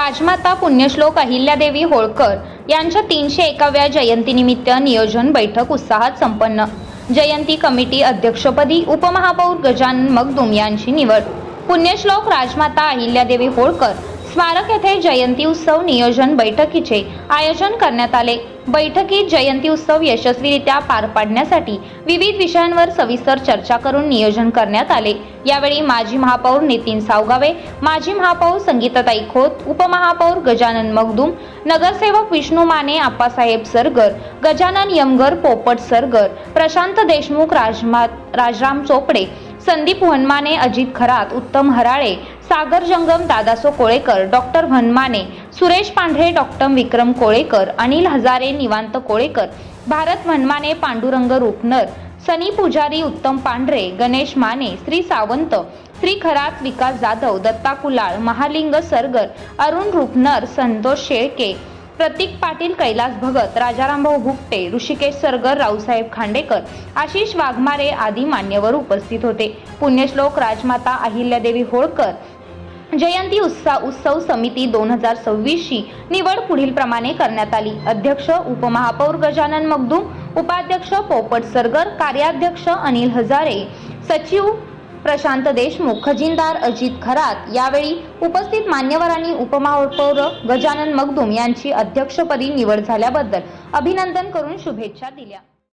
राजमाता पुण्यश्लोक अहिल्यादेवी होळकर यांच्या 301व्या जयंतीनिमित्त नियोजन बैठक उत्साहात संपन्न। जयंती कमिटी अध्यक्षपदी उपमहापौर गजानन मगदुम यांची निवड। पुण्यश्लोक राजमाता अहिल्यादेवी होळकर स्मारक येथे जयंती उत्सव नियोजन बैठकीचे आयोजन करण्यात आले। बैठकीत जयंती उत्सव यशस्वीरित्या पार पाडण्यासाठी विविध विषयांवर सविस्तर चर्चा करून नियोजन करण्यात आले। यावेळी माजी महापौर नितीन सावगावे, माजी महापौर संगीताताई खोत, उपमहापौर गजानन मगदुम, नगरसेवक विष्णू माने, आप्पासाहेब सरगर, गजानन यमगर, पोपट सरगर, प्रशांत देशमुख, राजराम चोपडे, संदीप वनमाने, अजित खरात, उत्तम हराळे, सागर जंगम, दादासो कोळेकर, डॉक्टर वनमाने, सुरेश पांढरे, डॉक्टर विक्रम कोळेकर, अनिल हजारे, निवांत कोळेकर, भारत वनमाने, पांडुरंग रूपनर, सनी पुजारी, उत्तम पांढरे, गणेश माने, श्री सावंत, श्री खरात, विकास जाधव, दत्ता कुलाळ, महालिंग सरगर, अरुण रूपनर, संतोष शेळके, प्रतीक पाटील, कैलास भगत, राजारामभाऊ भुकटे, ऋषिकेश सरगर, रावसाहेब खांडेकर, आशिष वाघमारे आदी मान्यवर उपस्थित होते। पुण्यश्लोक राजमाता अहिल्यादेवी होळकर जयंती उत्सव समिती 2026 ची निवड पुढील प्रमाणे करण्यात आली। अध्यक्ष उपमहापौर गजानन मगदुम, उपाध्यक्ष पोपट सरगर, कार्याध्यक्ष अनिल हजारे, सचिव प्रशांत देशमुख, खजिनदार अजित खरात। यावेळी उपस्थित मान्यवरांनी उपमहापौर गजानन मगदुम यांची अध्यक्षपदी निवड झाल्याबद्दल अभिनंदन करून शुभेच्छा दिल्या।